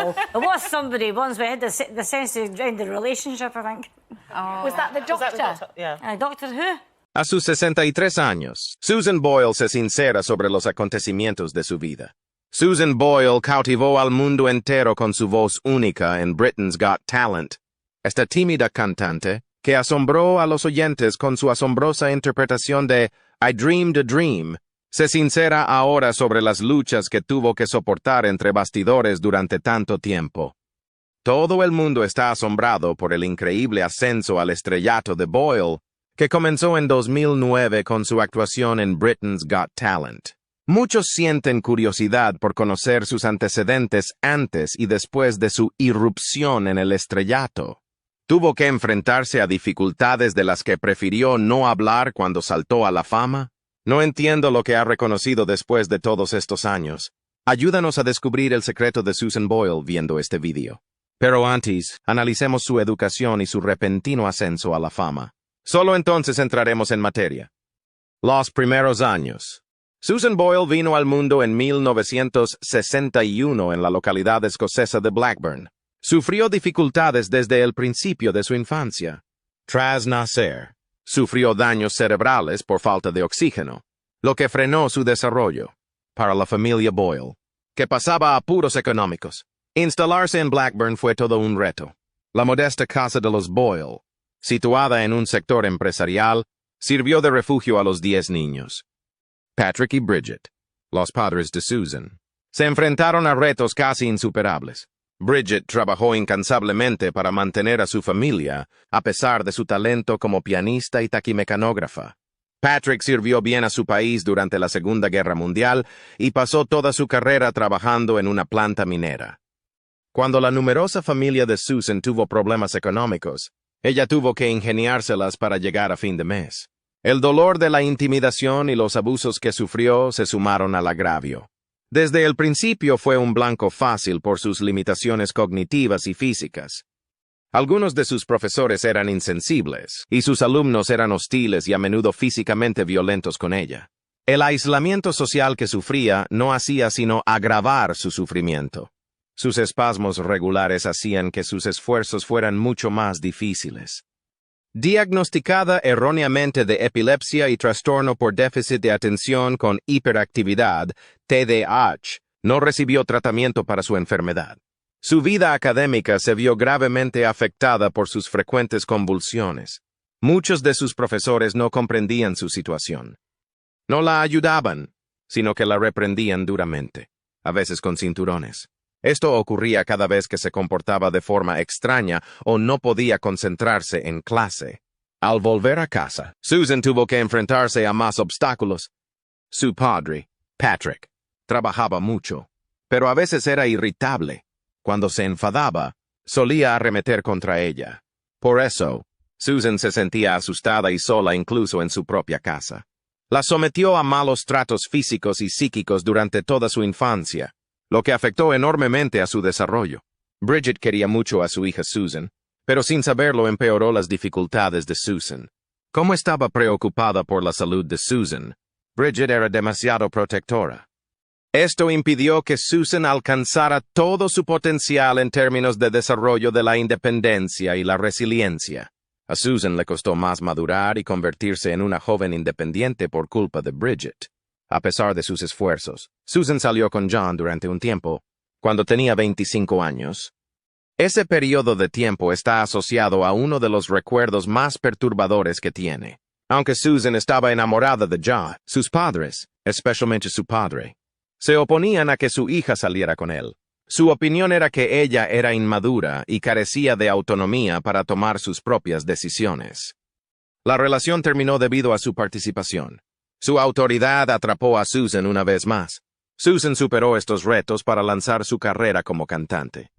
It was somebody once, but it had the sense to end the relationship, I think. Oh. Was that the doctor? Yeah. Doctor Who? A sus 63 años, Susan Boyle se sincera sobre los acontecimientos de su vida. Susan Boyle cautivó al mundo entero con su voz única en Britain's Got Talent. Esta tímida cantante, que asombró a los oyentes con su asombrosa interpretación de I Dreamed a Dream, se sincera ahora sobre las luchas que tuvo que soportar entre bastidores durante tanto tiempo. Todo el mundo está asombrado por el increíble ascenso al estrellato de Boyle, que comenzó en 2009 con su actuación en Britain's Got Talent. Muchos sienten curiosidad por conocer sus antecedentes antes y después de su irrupción en el estrellato. ¿Tuvo que enfrentarse a dificultades de las que prefirió no hablar cuando saltó a la fama? No entiendo lo que ha reconocido después de todos estos años. Ayúdanos a descubrir el secreto de Susan Boyle viendo este video. Pero antes, analicemos su educación y su repentino ascenso a la fama. Solo entonces entraremos en materia. Los primeros años. Susan Boyle vino al mundo en 1961 en la localidad escocesa de Blackburn. Sufrió dificultades desde el principio de su infancia. Tras nacer, sufrió daños cerebrales por falta de oxígeno, lo que frenó su desarrollo. Para la familia Boyle, que pasaba apuros económicos, instalarse en Blackburn fue todo un reto. La modesta casa de los Boyle, situada en un sector empresarial, sirvió de refugio a los 10 niños. Patrick y Bridget, los padres de Susan, se enfrentaron a retos casi insuperables. Bridget trabajó incansablemente para mantener a su familia, a pesar de su talento como pianista y taquimecanógrafa. Patrick sirvió bien a su país durante la Segunda Guerra Mundial y pasó toda su carrera trabajando en una planta minera. Cuando la numerosa familia de Susan tuvo problemas económicos, ella tuvo que ingeniárselas para llegar a fin de mes. El dolor de la intimidación y los abusos que sufrió se sumaron al agravio. Desde el principio fue un blanco fácil por sus limitaciones cognitivas y físicas. Algunos de sus profesores eran insensibles, y sus alumnos eran hostiles y a menudo físicamente violentos con ella. El aislamiento social que sufría no hacía sino agravar su sufrimiento. Sus espasmos regulares hacían que sus esfuerzos fueran mucho más difíciles. Diagnosticada erróneamente de epilepsia y trastorno por déficit de atención con hiperactividad, TDAH, no recibió tratamiento para su enfermedad. Su vida académica se vio gravemente afectada por sus frecuentes convulsiones. Muchos de sus profesores no comprendían su situación. No la ayudaban, sino que la reprendían duramente, a veces con cinturones. Esto ocurría cada vez que se comportaba de forma extraña o no podía concentrarse en clase. Al volver a casa, Susan tuvo que enfrentarse a más obstáculos. Su padre, Patrick, trabajaba mucho, pero a veces era irritable. Cuando se enfadaba, solía arremeter contra ella. Por eso, Susan se sentía asustada y sola incluso en su propia casa. La sometió a malos tratos físicos y psíquicos durante toda su infancia, lo que afectó enormemente a su desarrollo. Bridget quería mucho a su hija Susan, pero sin saberlo empeoró las dificultades de Susan. Como estaba preocupada por la salud de Susan, Bridget era demasiado protectora. Esto impidió que Susan alcanzara todo su potencial en términos de desarrollo de la independencia y la resiliencia. A Susan le costó más madurar y convertirse en una joven independiente por culpa de Bridget. A pesar de sus esfuerzos, Susan salió con John durante un tiempo, cuando tenía 25 años. Ese periodo de tiempo está asociado a uno de los recuerdos más perturbadores que tiene. Aunque Susan estaba enamorada de John, sus padres, especialmente su padre, se oponían a que su hija saliera con él. Su opinión era que ella era inmadura y carecía de autonomía para tomar sus propias decisiones. La relación terminó debido a su participación. Su autoridad atrapó a Susan una vez más. Susan superó estos retos para lanzar su carrera como cantante.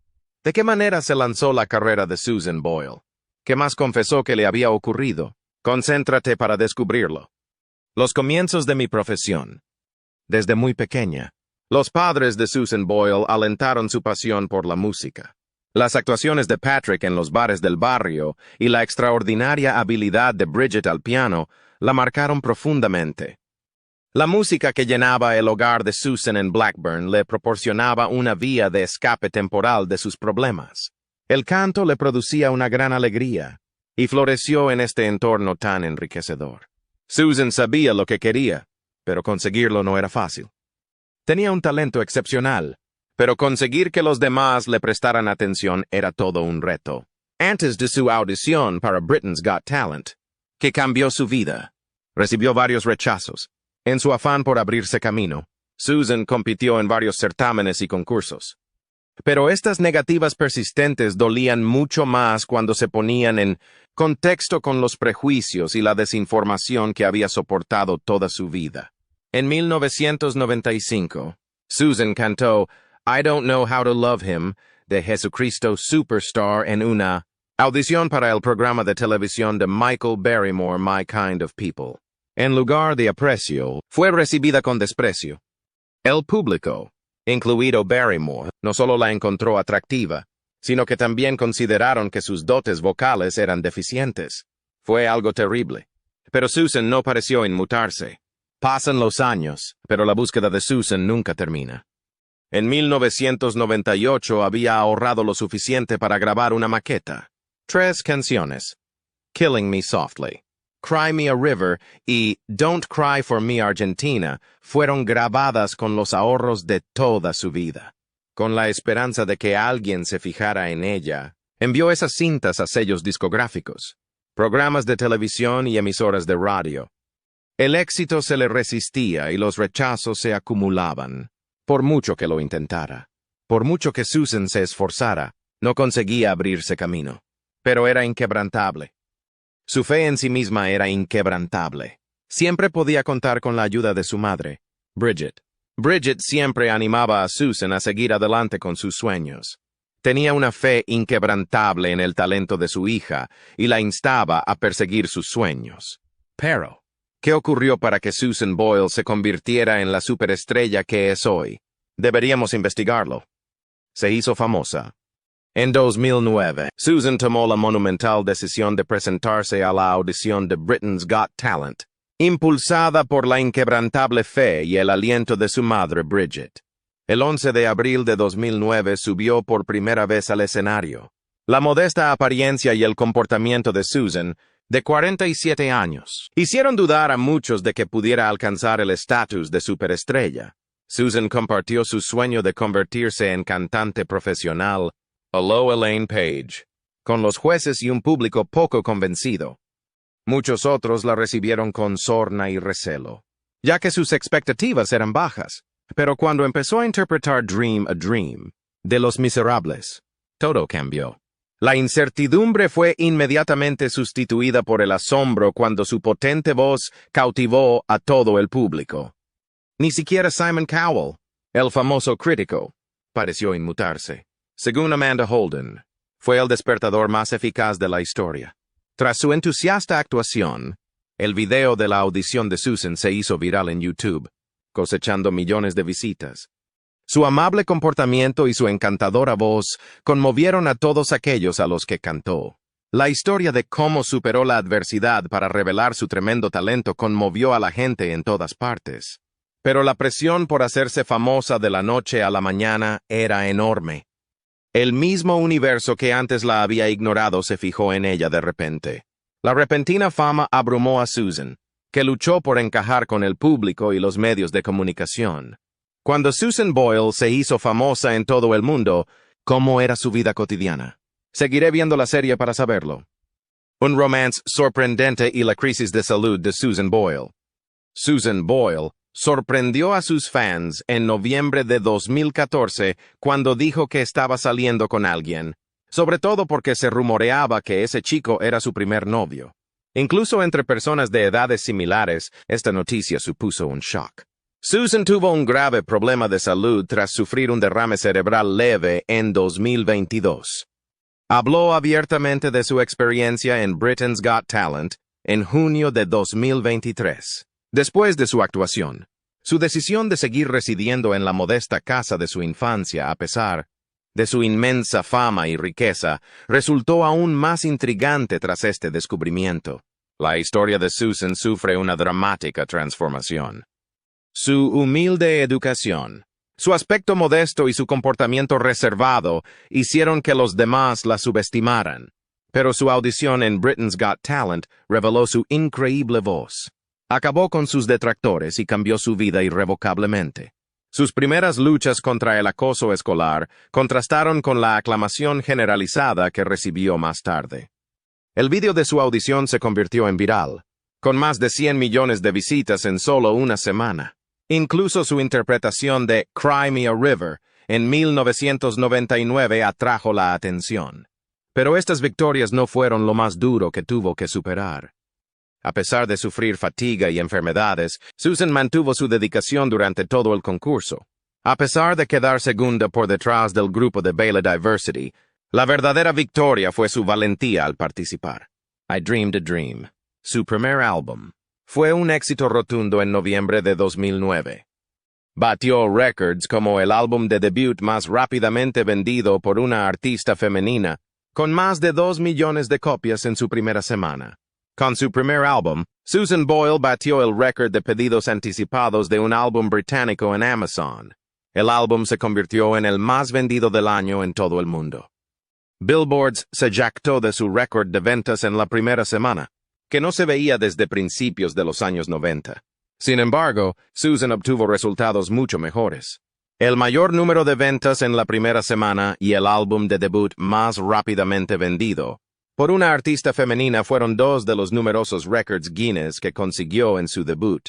¿De qué manera se lanzó la carrera de Susan Boyle? ¿Qué más confesó que le había ocurrido? Concéntrate para descubrirlo. Los comienzos de mi profesión. Desde muy pequeña, los padres de Susan Boyle alentaron su pasión por la música. Las actuaciones de Patrick en los bares del barrio y la extraordinaria habilidad de Bridget al piano la marcaron profundamente. La música que llenaba el hogar de Susan en Blackburn le proporcionaba una vía de escape temporal de sus problemas. El canto le producía una gran alegría, y floreció en este entorno tan enriquecedor. Susan sabía lo que quería, pero conseguirlo no era fácil. Tenía un talento excepcional, pero conseguir que los demás le prestaran atención era todo un reto. Antes de su audición para Britain's Got Talent, que cambió su vida, recibió varios rechazos. En su afán por abrirse camino, Susan compitió en varios certámenes y concursos. Pero estas negativas persistentes dolían mucho más cuando se ponían en contexto con los prejuicios y la desinformación que había soportado toda su vida. En 1995, Susan cantó I Don't Know How to Love Him de Jesucristo Superstar en una audición para el programa de televisión de Michael Barrymore, My Kind of People. En lugar de aprecio, fue recibida con desprecio. El público, incluido Barrymore, no solo la encontró atractiva, sino que también consideraron que sus dotes vocales eran deficientes. Fue algo terrible. Pero Susan no pareció inmutarse. Pasan los años, pero la búsqueda de Susan nunca termina. En 1998 había ahorrado lo suficiente para grabar una maqueta. 3 canciones: Killing Me Softly, Cry Me a River y Don't Cry for Me Argentina fueron grabadas con los ahorros de toda su vida. Con la esperanza de que alguien se fijara en ella, envió esas cintas a sellos discográficos, programas de televisión y emisoras de radio. El éxito se le resistía y los rechazos se acumulaban. Por mucho que lo intentara, por mucho que Susan se esforzara, no conseguía abrirse camino. Pero era inquebrantable. Su fe en sí misma era inquebrantable. Siempre podía contar con la ayuda de su madre, Bridget. Bridget siempre animaba a Susan a seguir adelante con sus sueños. Tenía una fe inquebrantable en el talento de su hija y la instaba a perseguir sus sueños. Pero, ¿qué ocurrió para que Susan Boyle se convirtiera en la superestrella que es hoy? Deberíamos investigarlo. Se hizo famosa. En 2009, Susan tomó la monumental decisión de presentarse a la audición de Britain's Got Talent, impulsada por la inquebrantable fe y el aliento de su madre Bridget. El 11 de abril de 2009 subió por primera vez al escenario. La modesta apariencia y el comportamiento de Susan, de 47 años, hicieron dudar a muchos de que pudiera alcanzar el estatus de superestrella. Susan compartió su sueño de convertirse en cantante profesional, Hello Elaine Page, con los jueces y un público poco convencido. Muchos otros la recibieron con sorna y recelo, ya que sus expectativas eran bajas. Pero cuando empezó a interpretar Dream a Dream, de Los Miserables, todo cambió. La incertidumbre fue inmediatamente sustituida por el asombro cuando su potente voz cautivó a todo el público. Ni siquiera Simon Cowell, el famoso crítico, pareció inmutarse. Según Amanda Holden, fue el despertador más eficaz de la historia. Tras su entusiasta actuación, el video de la audición de Susan se hizo viral en YouTube, cosechando millones de visitas. Su amable comportamiento y su encantadora voz conmovieron a todos aquellos a los que cantó. La historia de cómo superó la adversidad para revelar su tremendo talento conmovió a la gente en todas partes. Pero la presión por hacerse famosa de la noche a la mañana era enorme. El mismo universo que antes la había ignorado se fijó en ella de repente. La repentina fama abrumó a Susan, que luchó por encajar con el público y los medios de comunicación. Cuando Susan Boyle se hizo famosa en todo el mundo, ¿cómo era su vida cotidiana? Seguiré viendo la serie para saberlo. Un romance sorprendente y la crisis de salud de Susan Boyle. Susan Boyle sorprendió a sus fans en noviembre de 2014 cuando dijo que estaba saliendo con alguien, sobre todo porque se rumoreaba que ese chico era su primer novio. Incluso entre personas de edades similares, esta noticia supuso un shock. Susan tuvo un grave problema de salud tras sufrir un derrame cerebral leve en 2022. Habló abiertamente de su experiencia en Britain's Got Talent en junio de 2023. Después de su actuación, su decisión de seguir residiendo en la modesta casa de su infancia a pesar de su inmensa fama y riqueza, resultó aún más intrigante tras este descubrimiento. La historia de Susan sufre una dramática transformación. Su humilde educación, su aspecto modesto y su comportamiento reservado hicieron que los demás la subestimaran. Pero su audición en Britain's Got Talent reveló su increíble voz. Acabó con sus detractores y cambió su vida irrevocablemente. Sus primeras luchas contra el acoso escolar contrastaron con la aclamación generalizada que recibió más tarde. El vídeo de su audición se convirtió en viral, con más de 100 millones de visitas en solo una semana. Incluso su interpretación de Cry Me a River en 1999 atrajo la atención. Pero estas victorias no fueron lo más duro que tuvo que superar. A pesar de sufrir fatiga y enfermedades, Susan mantuvo su dedicación durante todo el concurso. A pesar de quedar segunda por detrás del grupo de Baylor Diversity, la verdadera victoria fue su valentía al participar. I Dreamed a Dream, su primer álbum, fue un éxito rotundo en noviembre de 2009. Batió récords como el álbum de debut más rápidamente vendido por una artista femenina, con más de 2 millones de copias en su primera semana. Con su primer álbum, Susan Boyle batió el récord de pedidos anticipados de un álbum británico en Amazon. El álbum se convirtió en el más vendido del año en todo el mundo. Billboard se jactó de su récord de ventas en la primera semana, que no se veía desde principios de los años 90. Sin embargo, Susan obtuvo resultados mucho mejores. El mayor número de ventas en la primera semana y el álbum de debut más rápidamente vendido por una artista femenina fueron dos de los numerosos récords Guinness que consiguió en su debut.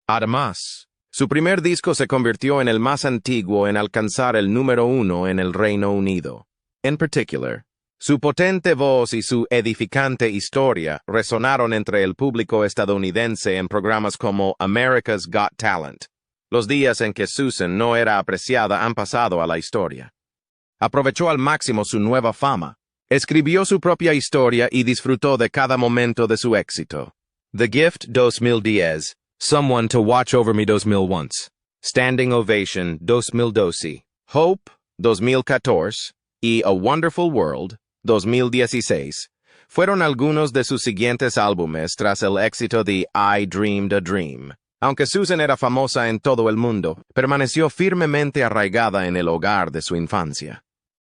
Además, su primer disco se convirtió en el más antiguo en alcanzar el número 1 en el Reino Unido. En particular, su potente voz y su edificante historia resonaron entre el público estadounidense en programas como America's Got Talent. Los días en que Susan no era apreciada han pasado a la historia. Aprovechó al máximo su nueva fama. Escribió su propia historia y disfrutó de cada momento de su éxito. The Gift 2010, Someone to Watch Over Me 2011, Standing Ovation 2012, Hope 2014 y A Wonderful World 2016 fueron algunos de sus siguientes álbumes tras el éxito de I Dreamed a Dream. Aunque Susan era famosa en todo el mundo, permaneció firmemente arraigada en el hogar de su infancia.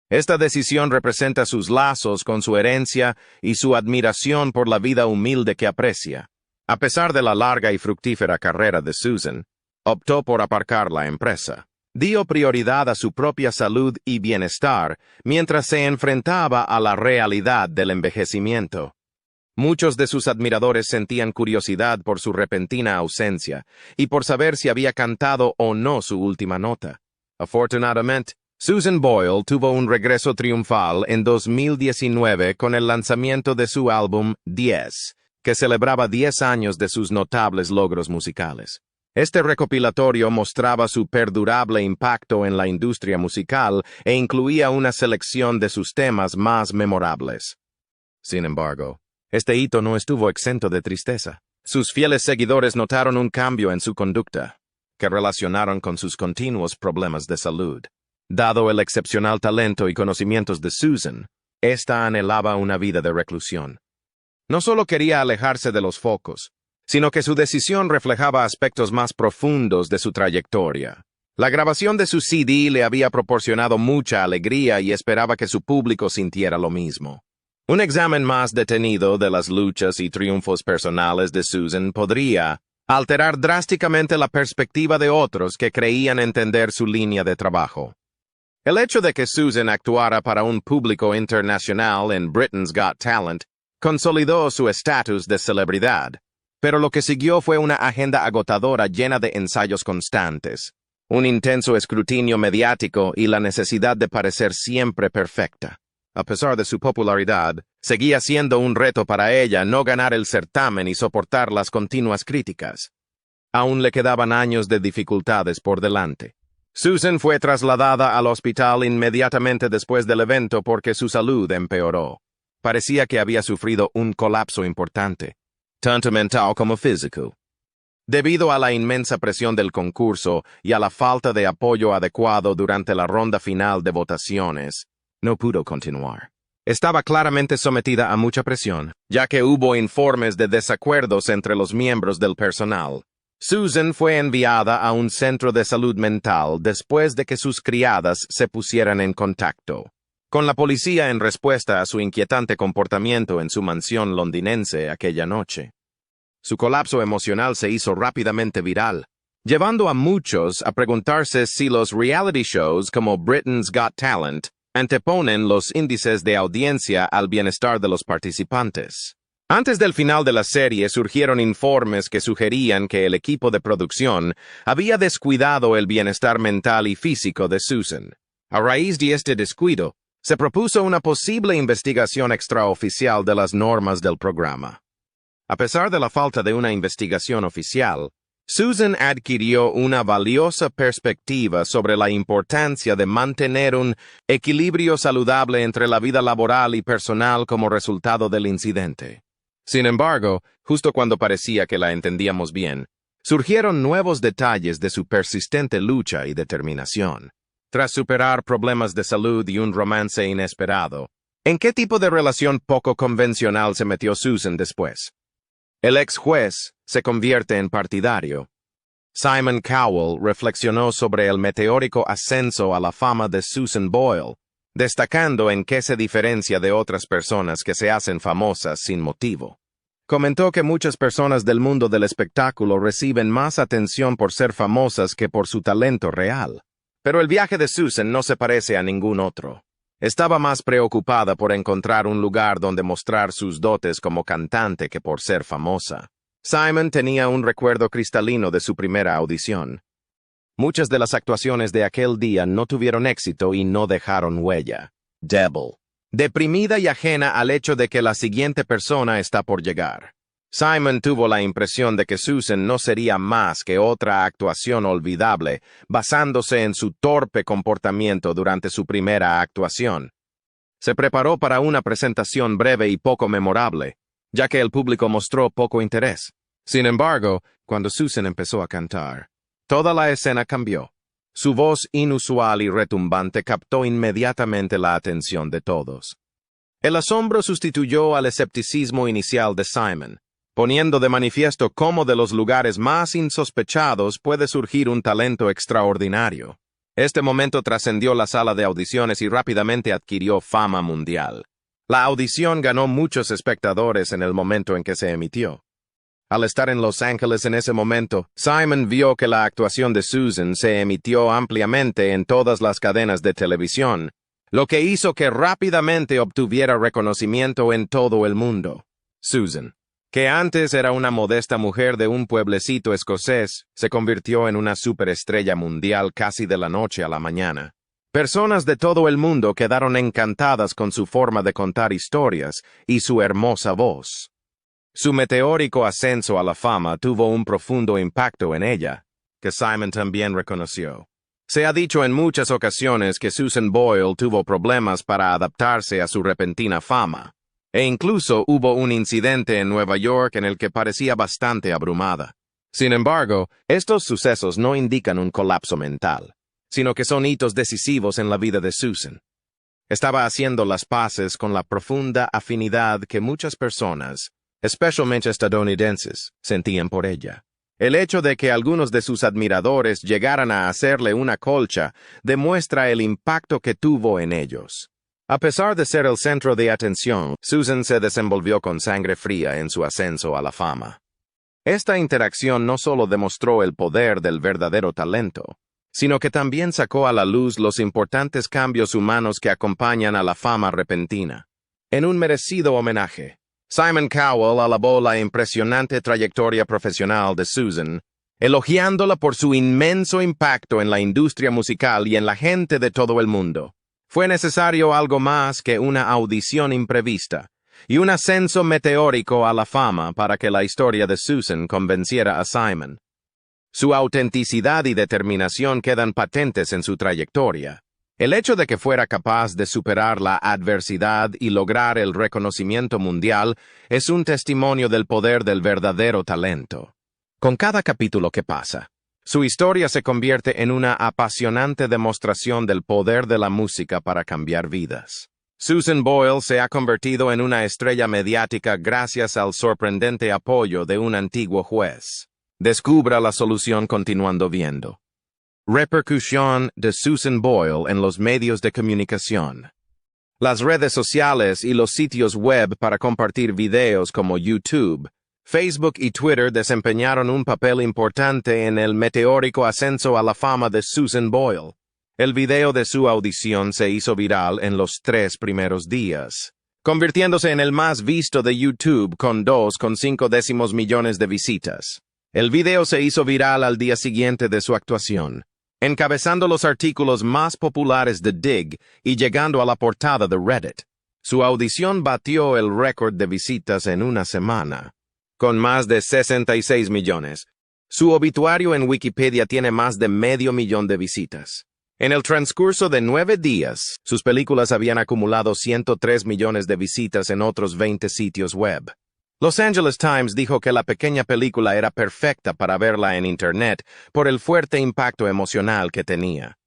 Esta decisión representa sus lazos con su herencia y su admiración por la vida humilde que aprecia. A pesar de la larga y fructífera carrera de Susan, optó por aparcar la empresa. Dio prioridad a su propia salud y bienestar mientras se enfrentaba a la realidad del envejecimiento. Muchos de sus admiradores sentían curiosidad por su repentina ausencia y por saber si había cantado o no su última nota. Afortunadamente, Susan Boyle tuvo un regreso triunfal en 2019 con el lanzamiento de su álbum 10, que celebraba 10 años de sus notables logros musicales. Este recopilatorio mostraba su perdurable impacto en la industria musical e incluía una selección de sus temas más memorables. Sin embargo, este hito no estuvo exento de tristeza. Sus fieles seguidores notaron un cambio en su conducta, que relacionaron con sus continuos problemas de salud. Dado el excepcional talento y conocimientos de Susan, ésta anhelaba una vida de reclusión. No solo quería alejarse de los focos, sino que su decisión reflejaba aspectos más profundos de su trayectoria. La grabación de su CD le había proporcionado mucha alegría y esperaba que su público sintiera lo mismo. Un examen más detenido de las luchas y triunfos personales de Susan podría alterar drásticamente la perspectiva de otros que creían entender su línea de trabajo. El hecho de que Susan actuara para un público internacional en Britain's Got Talent consolidó su estatus de celebridad, pero lo que siguió fue una agenda agotadora llena de ensayos constantes, un intenso escrutinio mediático y la necesidad de parecer siempre perfecta. A pesar de su popularidad, seguía siendo un reto para ella no ganar el certamen y soportar las continuas críticas. Aún le quedaban años de dificultades por delante. Susan fue trasladada al hospital inmediatamente después del evento porque su salud empeoró. Parecía que había sufrido un colapso importante, tanto mental como físico. Debido a la inmensa presión del concurso y a la falta de apoyo adecuado durante la ronda final de votaciones, no pudo continuar. Estaba claramente sometida a mucha presión, ya que hubo informes de desacuerdos entre los miembros del personal. Susan fue enviada a un centro de salud mental después de que sus criadas se pusieran en contacto con la policía en respuesta a su inquietante comportamiento en su mansión londinense aquella noche. Su colapso emocional se hizo rápidamente viral, llevando a muchos a preguntarse si los reality shows como Britain's Got Talent anteponen los índices de audiencia al bienestar de los participantes. Antes del final de la serie surgieron informes que sugerían que el equipo de producción había descuidado el bienestar mental y físico de Susan. A raíz de este descuido, se propuso una posible investigación extraoficial de las normas del programa. A pesar de la falta de una investigación oficial, Susan adquirió una valiosa perspectiva sobre la importancia de mantener un equilibrio saludable entre la vida laboral y personal como resultado del incidente. Sin embargo, justo cuando parecía que la entendíamos bien, surgieron nuevos detalles de su persistente lucha y determinación. Tras superar problemas de salud y un romance inesperado, ¿en qué tipo de relación poco convencional se metió Susan después? El ex juez se convierte en partidario. Simon Cowell reflexionó sobre el meteórico ascenso a la fama de Susan Boyle, destacando en qué se diferencia de otras personas que se hacen famosas sin motivo. Comentó que muchas personas del mundo del espectáculo reciben más atención por ser famosas que por su talento real. Pero el viaje de Susan no se parece a ningún otro. Estaba más preocupada por encontrar un lugar donde mostrar sus dotes como cantante que por ser famosa. Simon tenía un recuerdo cristalino de su primera audición. Muchas de las actuaciones de aquel día no tuvieron éxito y no dejaron huella. Devil. Deprimida y ajena al hecho de que la siguiente persona está por llegar. Simon tuvo la impresión de que Susan no sería más que otra actuación olvidable, basándose en su torpe comportamiento durante su primera actuación. Se preparó para una presentación breve y poco memorable, ya que el público mostró poco interés. Sin embargo, cuando Susan empezó a cantar, toda la escena cambió. Su voz inusual y retumbante captó inmediatamente la atención de todos. El asombro sustituyó al escepticismo inicial de Simon, poniendo de manifiesto cómo de los lugares más insospechados puede surgir un talento extraordinario. Este momento trascendió la sala de audiciones y rápidamente adquirió fama mundial. La audición ganó muchos espectadores en el momento en que se emitió. Al estar en Los Ángeles en ese momento, Simon vio que la actuación de Susan se emitió ampliamente en todas las cadenas de televisión, lo que hizo que rápidamente obtuviera reconocimiento en todo el mundo. Susan, que antes era una modesta mujer de un pueblecito escocés, se convirtió en una superestrella mundial casi de la noche a la mañana. Personas de todo el mundo quedaron encantadas con su forma de contar historias y su hermosa voz. Su meteórico ascenso a la fama tuvo un profundo impacto en ella, que Simon también reconoció. Se ha dicho en muchas ocasiones que Susan Boyle tuvo problemas para adaptarse a su repentina fama. E incluso hubo un incidente en Nueva York en el que parecía bastante abrumada. Sin embargo, estos sucesos no indican un colapso mental, sino que son hitos decisivos en la vida de Susan. Estaba haciendo las paces con la profunda afinidad que muchas personas, especialmente estadounidenses, sentían por ella. El hecho de que algunos de sus admiradores llegaran a hacerle una colcha demuestra el impacto que tuvo en ellos. A pesar de ser el centro de atención, Susan se desenvolvió con sangre fría en su ascenso a la fama. Esta interacción no solo demostró el poder del verdadero talento, sino que también sacó a la luz los importantes cambios humanos que acompañan a la fama repentina. En un merecido homenaje, Simon Cowell alabó la impresionante trayectoria profesional de Susan, elogiándola por su inmenso impacto en la industria musical y en la gente de todo el mundo. Fue necesario algo más que una audición imprevista y un ascenso meteórico a la fama para que la historia de Susan convenciera a Simon. Su autenticidad y determinación quedan patentes en su trayectoria. El hecho de que fuera capaz de superar la adversidad y lograr el reconocimiento mundial es un testimonio del poder del verdadero talento. Con cada capítulo que pasa, su historia se convierte en una apasionante demostración del poder de la música para cambiar vidas. Susan Boyle se ha convertido en una estrella mediática gracias al sorprendente apoyo de un antiguo juez. Descubra la solución continuando viendo. Repercusión de Susan Boyle en los medios de comunicación. Las redes sociales y los sitios web para compartir videos como YouTube, Facebook y Twitter desempeñaron un papel importante en el meteórico ascenso a la fama de Susan Boyle. El video de su audición se hizo viral en los 3 primeros días, convirtiéndose en el más visto de YouTube con 2,5 millones de visitas. El video se hizo viral al día siguiente de su actuación, encabezando los artículos más populares de Digg y llegando a la portada de Reddit. Su audición batió el récord de visitas en una semana, con más de 66 millones. Su obituario en Wikipedia tiene más de 500,000 de visitas. En el transcurso de 9 días, sus películas habían acumulado 103 millones de visitas en otros 20 sitios web. Los Angeles Times dijo que la pequeña película era perfecta para verla en Internet por el fuerte impacto emocional que tenía.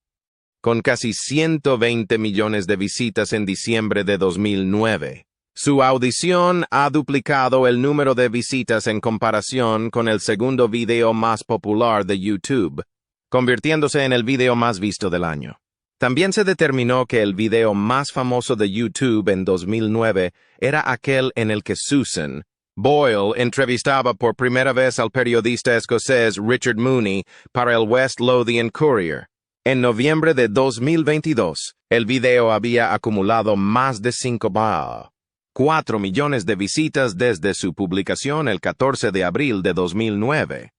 Con casi 120 millones de visitas en diciembre de 2009, su audición ha duplicado el número de visitas en comparación con el segundo video más popular de YouTube, convirtiéndose en el video más visto del año. También se determinó que el video más famoso de YouTube en 2009 era aquel en el que Susan Boyle entrevistaba por primera vez al periodista escocés Richard Mooney para el West Lothian Courier. En noviembre de 2022, el video había acumulado más de 4 millones de visitas desde su publicación el 14 de abril de 2009.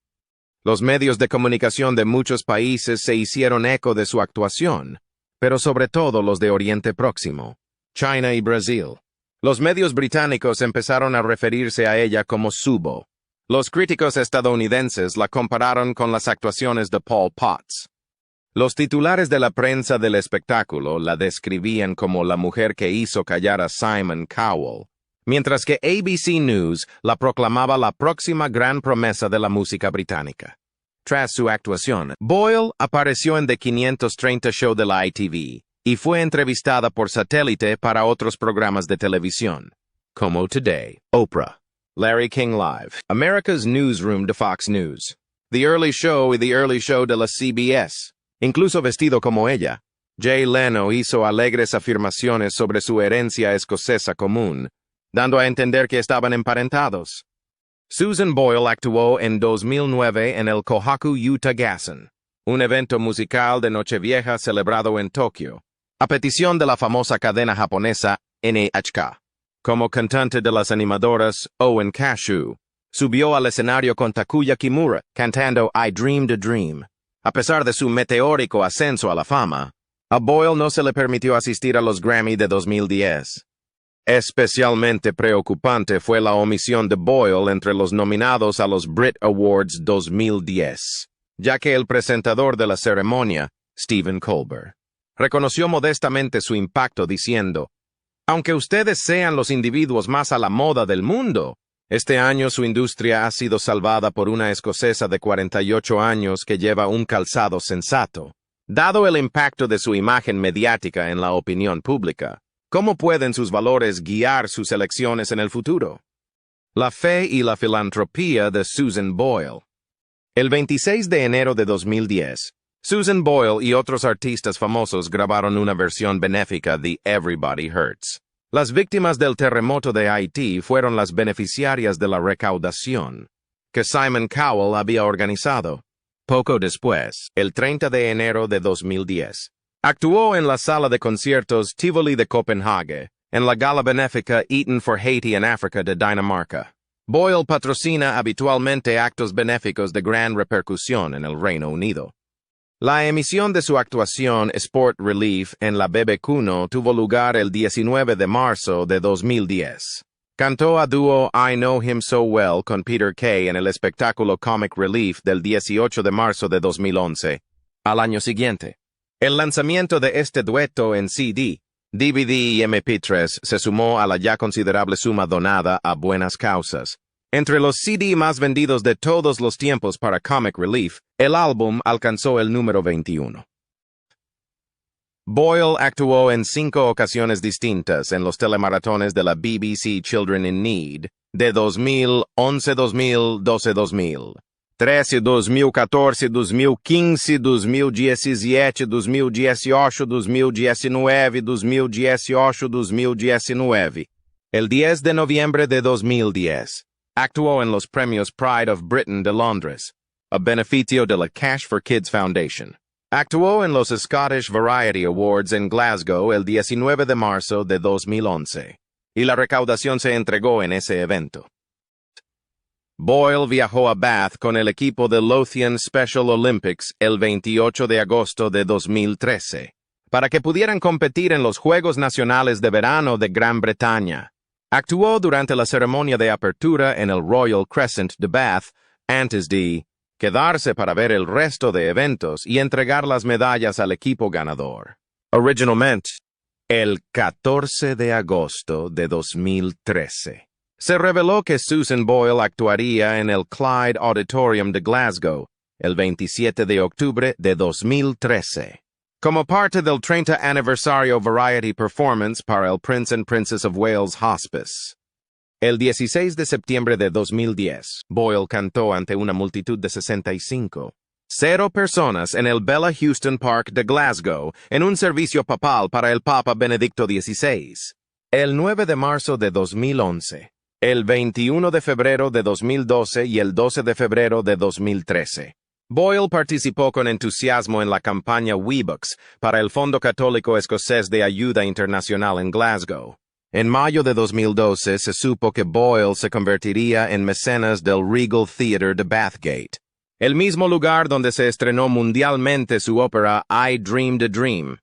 Los medios de comunicación de muchos países se hicieron eco de su actuación, pero sobre todo los de Oriente Próximo, China y Brasil. Los medios británicos empezaron a referirse a ella como Subo. Los críticos estadounidenses la compararon con las actuaciones de Paul Potts. Los titulares de la prensa del espectáculo la describían como la mujer que hizo callar a Simon Cowell, mientras que ABC News la proclamaba la próxima gran promesa de la música británica. Tras su actuación, Boyle apareció en The 530 Show de la ITV y fue entrevistada por satélite para otros programas de televisión, como Today, Oprah, Larry King Live, America's Newsroom de Fox News, The Early Show y The Early Show de la CBS. Incluso vestido como ella, Jay Leno hizo alegres afirmaciones sobre su herencia escocesa común, dando a entender que estaban emparentados. Susan Boyle actuó en 2009 en el Kohaku Yuta Gassen, un evento musical de Nochevieja celebrado en Tokio, a petición de la famosa cadena japonesa NHK. Como cantante de las animadoras Owen Cashew, subió al escenario con Takuya Kimura cantando I Dreamed a Dream. A pesar de su meteórico ascenso a la fama, a Boyle no se le permitió asistir a los Grammy de 2010. Especialmente preocupante fue la omisión de Boyle entre los nominados a los Brit Awards 2010, ya que el presentador de la ceremonia, Stephen Colbert, reconoció modestamente su impacto diciendo, «Aunque ustedes sean los individuos más a la moda del mundo, este año su industria ha sido salvada por una escocesa de 48 años que lleva un calzado sensato. Dado el impacto de su imagen mediática en la opinión pública, ¿cómo pueden sus valores guiar sus elecciones en el futuro?» La fe y la filantropía de Susan Boyle. El 26 de enero de 2010, Susan Boyle y otros artistas famosos grabaron una versión benéfica de Everybody Hurts. Las víctimas del terremoto de Haití fueron las beneficiarias de la recaudación que Simon Cowell había organizado. Poco después, el 30 de enero de 2010, actuó en la sala de conciertos Tivoli de Copenhague, en la gala benéfica Eaton for Haiti and Africa de Dinamarca. Boyle patrocina habitualmente actos benéficos de gran repercusión en el Reino Unido. La emisión de su actuación Sport Relief en la BBC tuvo lugar el 19 de marzo de 2010. Cantó a dúo I Know Him So Well con Peter Kay en el espectáculo Comic Relief del 18 de marzo de 2011. Al año siguiente, el lanzamiento de este dueto en CD, DVD y MP3 se sumó a la ya considerable suma donada a buenas causas. Entre los CD más vendidos de todos los tiempos para Comic Relief, el álbum alcanzó el número 21. Boyle actuó en 5 ocasiones distintas en los telemaratones de la BBC Children in Need de 2011-2000, 12-2000, 2013, 2014, 2015, 2017, 2018, 2019, 2018, 2019. El 10 de noviembre de 2010, actuó en los premios Pride of Britain de Londres, a beneficio de la Cash for Kids Foundation. Actuó en los Scottish Variety Awards en Glasgow el 19 de marzo de 2011, y la recaudación se entregó en ese evento. Boyle viajó a Bath con el equipo de Lothian Special Olympics el 28 de agosto de 2013, para que pudieran competir en los Juegos Nacionales de Verano de Gran Bretaña. Actuó durante la ceremonia de apertura en el Royal Crescent de Bath, antes de quedarse para ver el resto de eventos y entregar las medallas al equipo ganador. Originalmente, el 14 de agosto de 2013. Se reveló que Susan Boyle actuaría en el Clyde Auditorium de Glasgow el 27 de octubre de 2013, como parte del 30 aniversario Variety Performance para el Prince and Princess of Wales Hospice. El 16 de septiembre de 2010, Boyle cantó ante una multitud de 65,0 personas en el Bella Houston Park de Glasgow en un servicio papal para el Papa Benedicto XVI. El 9 de marzo de 2011, el 21 de febrero de 2012 y el 12 de febrero de 2013. Boyle participó con entusiasmo en la campaña WeBooks para el Fondo Católico Escocés de Ayuda Internacional en Glasgow. En mayo de 2012 se supo que Boyle se convertiría en mecenas del Regal Theatre de Bathgate, el mismo lugar donde se estrenó mundialmente su ópera I Dreamed a Dream.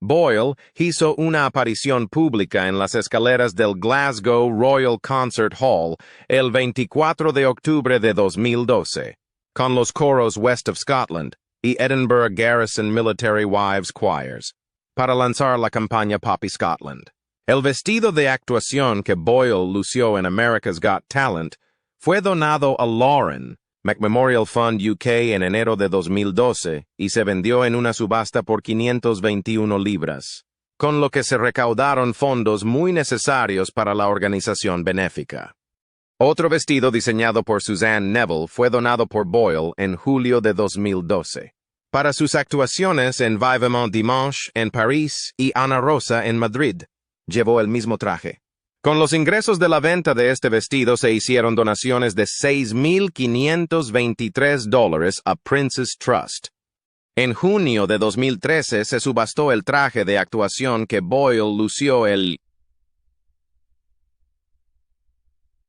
Boyle hizo una aparición pública en las escaleras del Glasgow Royal Concert Hall el 24 de octubre de 2012, con los coros West of Scotland y Edinburgh Garrison Military Wives Choirs, para lanzar la campaña Poppy Scotland. El vestido de actuación que Boyle lució en America's Got Talent fue donado a Lauren McMemorial Fund UK en enero de 2012 y se vendió en una subasta por 521 libras, con lo que se recaudaron fondos muy necesarios para la organización benéfica. Otro vestido diseñado por Suzanne Neville fue donado por Boyle en julio de 2012, para sus actuaciones en Vivement Dimanche en París y Ana Rosa en Madrid. Llevó el mismo traje. Con los ingresos de la venta de este vestido se hicieron donaciones de $6,523 a Prince's Trust. En junio de 2013 se subastó el traje de actuación que Boyle lució el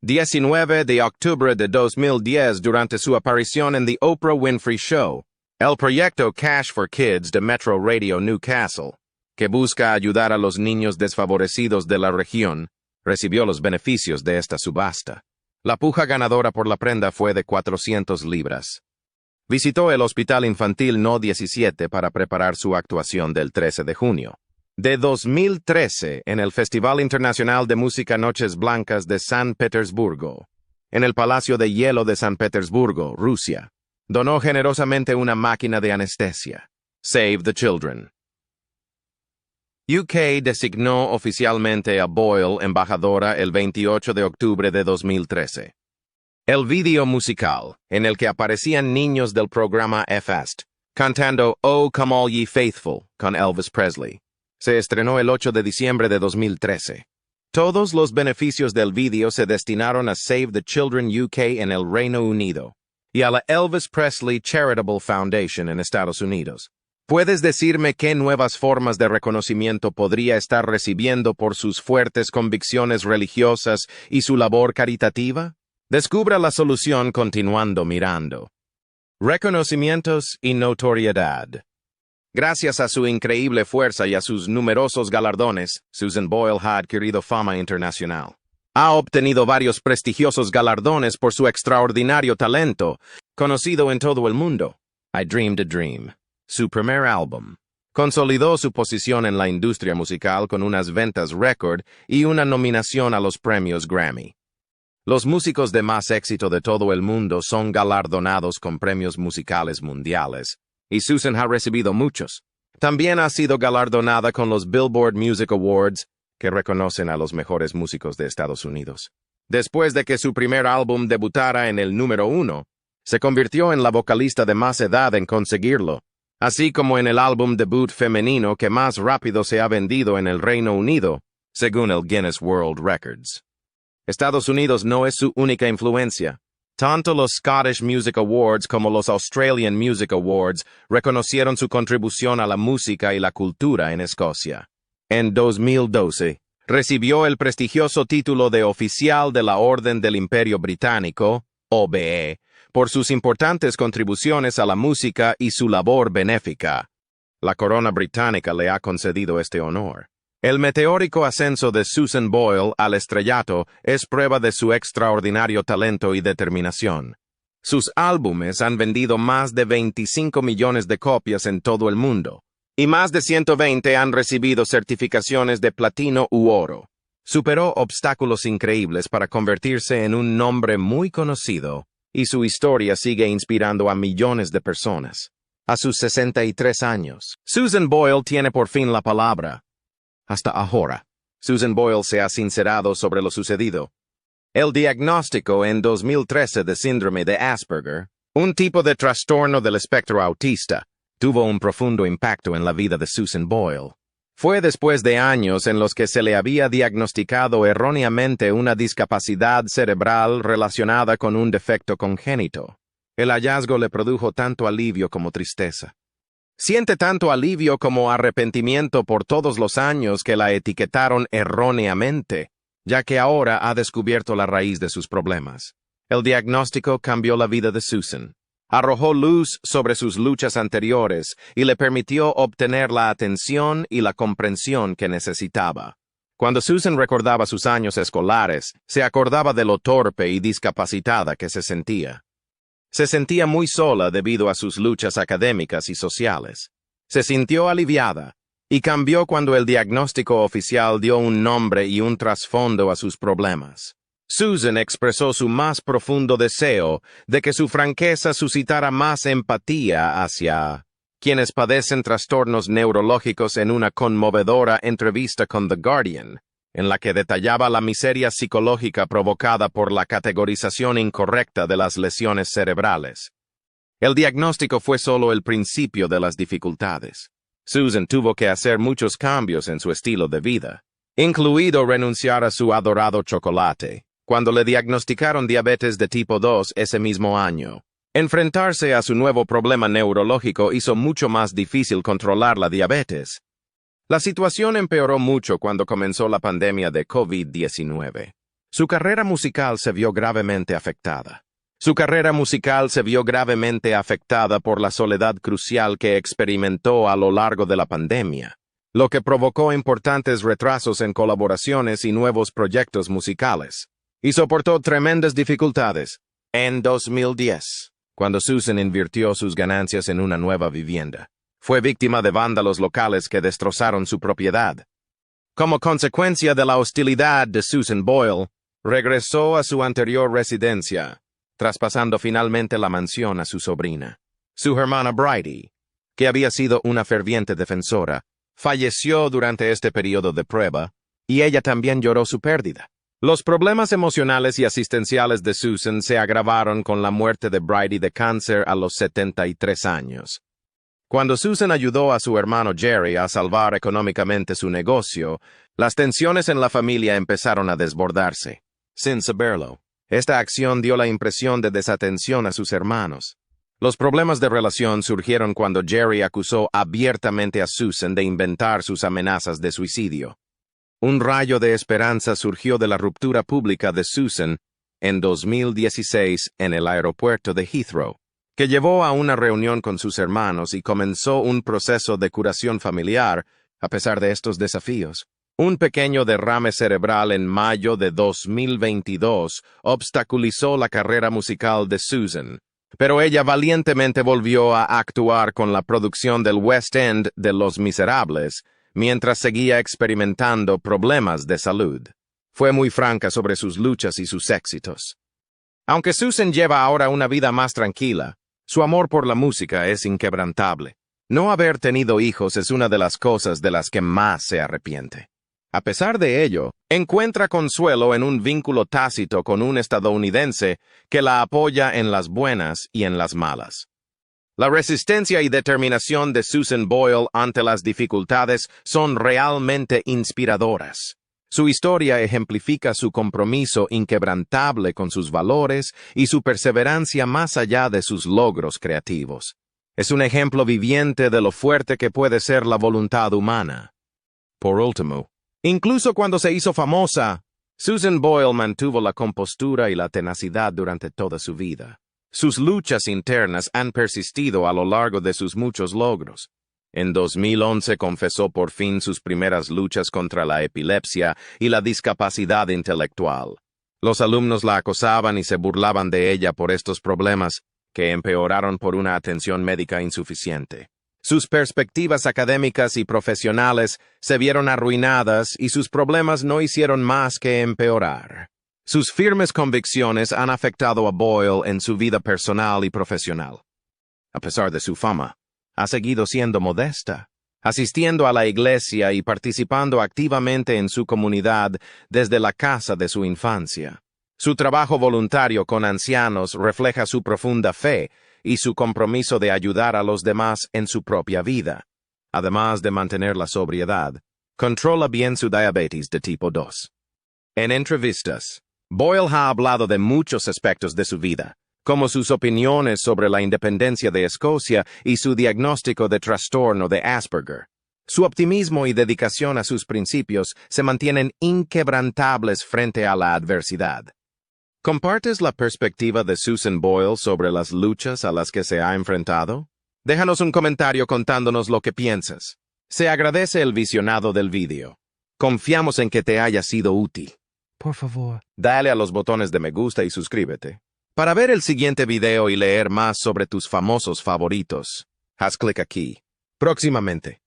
19 de octubre de 2010 durante su aparición en The Oprah Winfrey Show, el proyecto Cash for Kids de Metro Radio Newcastle, que busca ayudar a los niños desfavorecidos de la región, recibió los beneficios de esta subasta. La puja ganadora por la prenda fue de 400 libras. Visitó el Hospital Infantil No 17 para preparar su actuación del 13 de junio. De 2013, en el Festival Internacional de Música Noches Blancas de San Petersburgo, en el Palacio de Hielo de San Petersburgo, Rusia, donó generosamente una máquina de anestesia. Save the Children. UK designó oficialmente a Boyle embajadora el 28 de octubre de 2013. El video musical, en el que aparecían niños del programa FAST, cantando Oh Come All Ye Faithful con Elvis Presley, se estrenó el 8 de diciembre de 2013. Todos los beneficios del video se destinaron a Save the Children UK en el Reino Unido y a la Elvis Presley Charitable Foundation en Estados Unidos. ¿Puedes decirme qué nuevas formas de reconocimiento podría estar recibiendo por sus fuertes convicciones religiosas y su labor caritativa? Descubra la solución continuando mirando. Reconocimientos y notoriedad. Gracias a su increíble fuerza y a sus numerosos galardones, Susan Boyle ha adquirido fama internacional. Ha obtenido varios prestigiosos galardones por su extraordinario talento, conocido en todo el mundo. I Dreamed a Dream. Su primer álbum. Consolidó su posición en la industria musical con unas ventas récord y una nominación a los premios Grammy. Los músicos de más éxito de todo el mundo son galardonados con premios musicales mundiales, y Susan ha recibido muchos. También ha sido galardonada con los Billboard Music Awards, que reconocen a los mejores músicos de Estados Unidos. Después de que su primer álbum debutara en el número 1, Se convirtió en la vocalista de más edad en conseguirlo, así como en el álbum debut femenino que más rápido se ha vendido en el Reino Unido, según el Guinness World Records. Estados Unidos no es su única influencia. Tanto los Scottish Music Awards como los Australian Music Awards reconocieron su contribución a la música y la cultura en Escocia. En 2012, recibió el prestigioso título de Oficial de la Orden del Imperio Británico, OBE, por sus importantes contribuciones a la música y su labor benéfica. La corona británica le ha concedido este honor. El meteórico ascenso de Susan Boyle al estrellato es prueba de su extraordinario talento y determinación. Sus álbumes han vendido más de 25 millones de copias en todo el mundo, y más de 120 han recibido certificaciones de platino u oro. Superó obstáculos increíbles para convertirse en un nombre muy conocido, y su historia sigue inspirando a millones de personas. A sus 63 años, Susan Boyle tiene por fin la palabra. Hasta ahora, Susan Boyle se ha sincerado sobre lo sucedido. El diagnóstico en 2013 de síndrome de Asperger, un tipo de trastorno del espectro autista, tuvo un profundo impacto en la vida de Susan Boyle. Fue después de años en los que se le había diagnosticado erróneamente una discapacidad cerebral relacionada con un defecto congénito. El hallazgo le produjo tanto alivio como tristeza. Siente tanto alivio como arrepentimiento por todos los años que la etiquetaron erróneamente, ya que ahora ha descubierto la raíz de sus problemas. El diagnóstico cambió la vida de Susan. Arrojó luz sobre sus luchas anteriores y le permitió obtener la atención y la comprensión que necesitaba. Cuando Susan recordaba sus años escolares, se acordaba de lo torpe y discapacitada que se sentía. Se sentía muy sola debido a sus luchas académicas y sociales. Se sintió aliviada y cambió cuando el diagnóstico oficial dio un nombre y un trasfondo a sus problemas. Susan expresó su más profundo deseo de que su franqueza suscitara más empatía hacia quienes padecen trastornos neurológicos en una conmovedora entrevista con The Guardian, en la que detallaba la miseria psicológica provocada por la categorización incorrecta de las lesiones cerebrales. El diagnóstico fue solo el principio de las dificultades. Susan tuvo que hacer muchos cambios en su estilo de vida, incluido renunciar a su adorado chocolate, cuando le diagnosticaron diabetes de tipo 2 ese mismo año. Enfrentarse a su nuevo problema neurológico hizo mucho más difícil controlar la diabetes. La situación empeoró mucho cuando comenzó la pandemia de COVID-19. Su carrera musical se vio gravemente afectada. Por la soledad crucial que experimentó a lo largo de la pandemia, lo que provocó importantes retrasos en colaboraciones y nuevos proyectos musicales. Y soportó tremendas dificultades. En 2010, cuando Susan invirtió sus ganancias en una nueva vivienda, fue víctima de vándalos locales que destrozaron su propiedad. Como consecuencia de la hostilidad de Susan Boyle, regresó a su anterior residencia, traspasando finalmente la mansión a su sobrina. Su hermana Bridie, que había sido una ferviente defensora, falleció durante este periodo de prueba, y ella también lloró su pérdida. Los problemas emocionales y asistenciales de Susan se agravaron con la muerte de Bridie de cáncer a los 73 años. Cuando Susan ayudó a su hermano Jerry a salvar económicamente su negocio, las tensiones en la familia empezaron a desbordarse. Sin saberlo, esta acción dio la impresión de desatención a sus hermanos. Los problemas de relación surgieron cuando Jerry acusó abiertamente a Susan de inventar sus amenazas de suicidio. Un rayo de esperanza surgió de la ruptura pública de Susan en 2016 en el aeropuerto de Heathrow, que llevó a una reunión con sus hermanos y comenzó un proceso de curación familiar a pesar de estos desafíos. Un pequeño derrame cerebral en mayo de 2022 obstaculizó la carrera musical de Susan, pero ella valientemente volvió a actuar con la producción del West End de Los Miserables, mientras seguía experimentando problemas de salud. Fue muy franca sobre sus luchas y sus éxitos. Aunque Susan lleva ahora una vida más tranquila, su amor por la música es inquebrantable. No haber tenido hijos es una de las cosas de las que más se arrepiente. A pesar de ello, encuentra consuelo en un vínculo tácito con un estadounidense que la apoya en las buenas y en las malas. La resistencia y determinación de Susan Boyle ante las dificultades son realmente inspiradoras. Su historia ejemplifica su compromiso inquebrantable con sus valores y su perseverancia más allá de sus logros creativos. Es un ejemplo viviente de lo fuerte que puede ser la voluntad humana. Por último, incluso cuando se hizo famosa, Susan Boyle mantuvo la compostura y la tenacidad durante toda su vida. Sus luchas internas han persistido a lo largo de sus muchos logros. En 2011 confesó por fin sus primeras luchas contra la epilepsia y la discapacidad intelectual. Los alumnos la acosaban y se burlaban de ella por estos problemas, que empeoraron por una atención médica insuficiente. Sus perspectivas académicas y profesionales se vieron arruinadas y sus problemas no hicieron más que empeorar. Sus firmes convicciones han afectado a Boyle en su vida personal y profesional. A pesar de su fama, ha seguido siendo modesta, asistiendo a la iglesia y participando activamente en su comunidad desde la casa de su infancia. Su trabajo voluntario con ancianos refleja su profunda fe y su compromiso de ayudar a los demás en su propia vida. Además de mantener la sobriedad, controla bien su diabetes de tipo 2. En entrevistas, Boyle ha hablado de muchos aspectos de su vida, como sus opiniones sobre la independencia de Escocia y su diagnóstico de trastorno de Asperger. Su optimismo y dedicación a sus principios se mantienen inquebrantables frente a la adversidad. ¿Compartes la perspectiva de Susan Boyle sobre las luchas a las que se ha enfrentado? Déjanos un comentario contándonos lo que piensas. Se agradece el visionado del vídeo. Confiamos en que te haya sido útil. Por favor, dale a los botones de me gusta y suscríbete. Para ver el siguiente video y leer más sobre tus famosos favoritos, haz clic aquí. Próximamente.